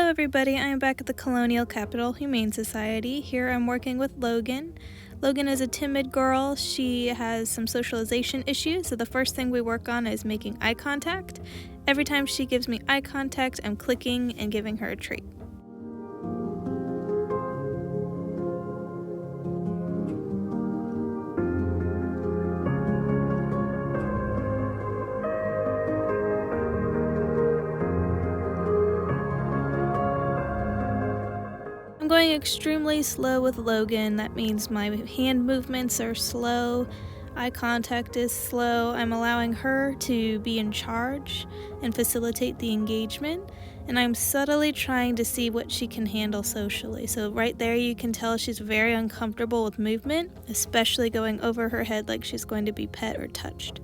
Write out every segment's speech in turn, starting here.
Hello everybody, I am back at the Colonial Capital Humane Society. Here I'm working with Logan. Logan is a timid girl. She has some socialization issues, so the first thing we work on is making eye contact. Every time she gives me eye contact, I'm clicking and giving her a treat. I'm going extremely slow with Logan. That means my hand movements are slow, eye contact is slow. I'm allowing her to be in charge and facilitate the engagement, and I'm subtly trying to see what she can handle socially. So right there you can tell she's very uncomfortable with movement, especially going over her head like she's going to be pet or touched.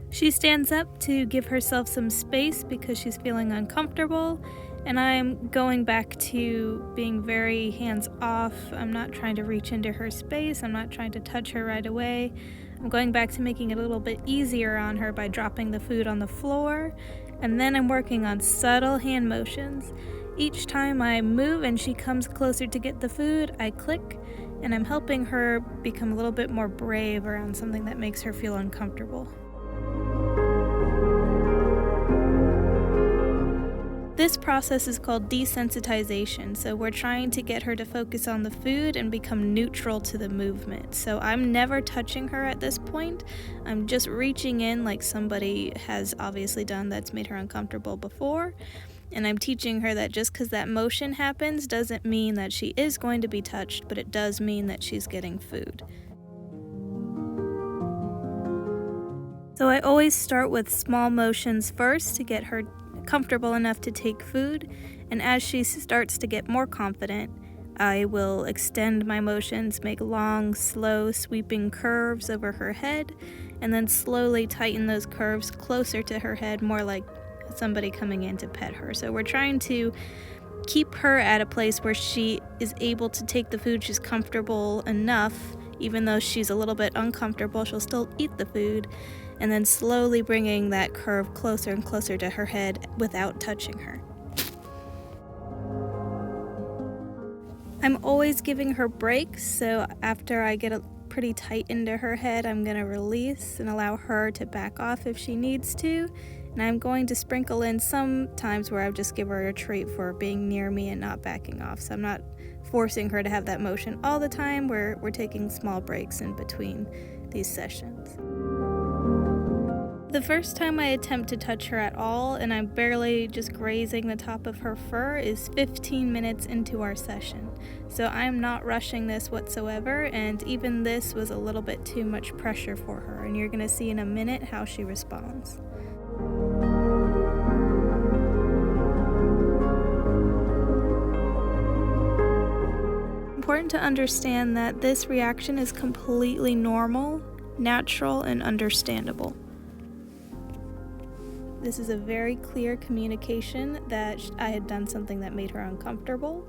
She stands up to give herself some space because she's feeling uncomfortable, and I'm going back to being very hands-off. I'm not trying to reach into her space. I'm not trying to touch her right away. I'm going back to making it a little bit easier on her by dropping the food on the floor, and then I'm working on subtle hand motions. Each time I move and she comes closer to get the food, I click, and I'm helping her become a little bit more brave around something that makes her feel uncomfortable. This process is called desensitization, so we're trying to get her to focus on the food and become neutral to the movement. So I'm never touching her at this point. I'm just reaching in like somebody has obviously done that's made her uncomfortable before, and I'm teaching her that just because that motion happens doesn't mean that she is going to be touched, but it does mean that she's getting food. So I always start with small motions first to get her comfortable enough to take food, and as she starts to get more confident, I will extend my motions, make long, slow, sweeping curves over her head, and then slowly tighten those curves closer to her head, more like somebody coming in to pet her. So we're trying to keep her at a place where she is able to take the food. She's comfortable enough, even though she's a little bit uncomfortable, she'll still eat the food, and then slowly bringing that curve closer and closer to her head without touching her. I'm always giving her breaks, so after I get pretty tight into her head, I'm going to release and allow her to back off if she needs to, and I'm going to sprinkle in some times where I just give her a treat for being near me and not backing off. So I'm not forcing her to have that motion all the time. We're taking small breaks in between these sessions. The first time I attempt to touch her at all, and I'm barely just grazing the top of her fur, is 15 minutes into our session. So I'm not rushing this whatsoever, and even this was a little bit too much pressure for her, and you're going to see in a minute how she responds. Important to understand that this reaction is completely normal, natural, and understandable. This is a very clear communication that I had done something that made her uncomfortable,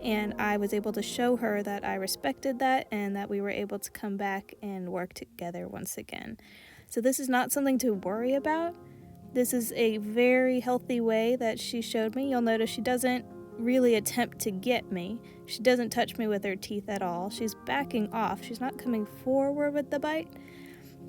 and I was able to show her that I respected that and that we were able to come back and work together once again. So this is not something to worry about. This is a very healthy way that she showed me. You'll notice she doesn't really attempt to get me. She doesn't touch me with her teeth at all. She's backing off. She's not coming forward with the bite,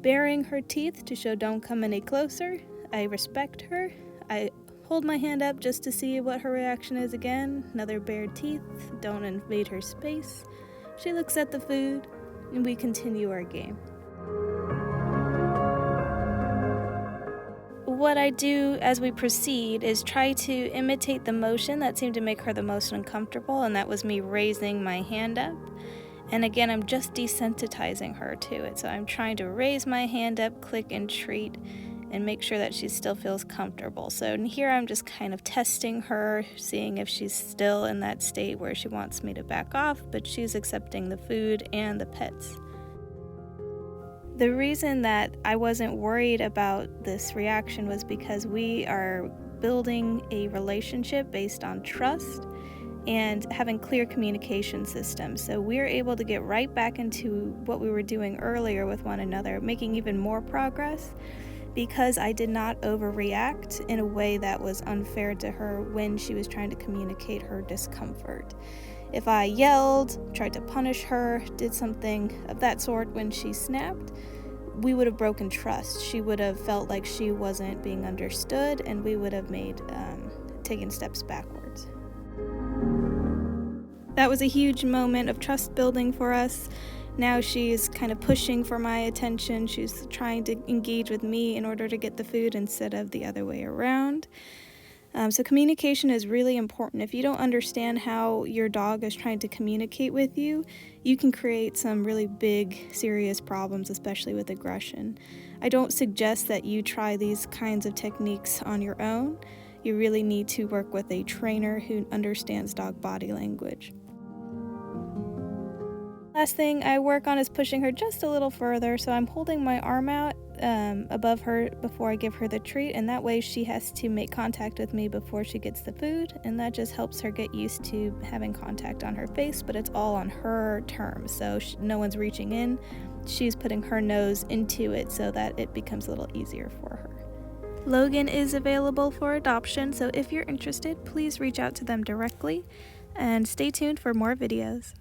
baring her teeth to show don't come any closer. I respect her. I hold my hand up just to see what her reaction is again. Another bared teeth. Don't invade her space. She looks at the food, and we continue our game. What I do as we proceed is try to imitate the motion that seemed to make her the most uncomfortable, and that was me raising my hand up. And again, I'm just desensitizing her to it. So I'm trying to raise my hand up, click and treat, and make sure that she still feels comfortable. So in here I'm just kind of testing her, seeing if she's still in that state where she wants me to back off, but she's accepting the food and the pets. The reason that I wasn't worried about this reaction was because we are building a relationship based on trust and having clear communication systems. So we're able to get right back into what we were doing earlier with one another, making even more progress. because I did not overreact in a way that was unfair to her when she was trying to communicate her discomfort. If I yelled, tried to punish her, did something of that sort when she snapped, we would have broken trust. She would have felt like she wasn't being understood, and we would have taken steps backwards. That was a huge moment of trust building for us. Now she's kind of pushing for my attention. She's trying to engage with me in order to get the food instead of the other way around. So communication is really important. If you don't understand how your dog is trying to communicate with you, you can create some really big, serious problems, especially with aggression. I don't suggest that you try these kinds of techniques on your own. You really need to work with a trainer who understands dog body language. Last thing I work on is pushing her just a little further, so I'm holding my arm out above her before I give her the treat, and that way she has to make contact with me before she gets the food, and that just helps her get used to having contact on her face, but it's all on her terms, so no one's reaching in. She's putting her nose into it so that it becomes a little easier for her. Logan is available for adoption, so if you're interested, please reach out to them directly, and stay tuned for more videos.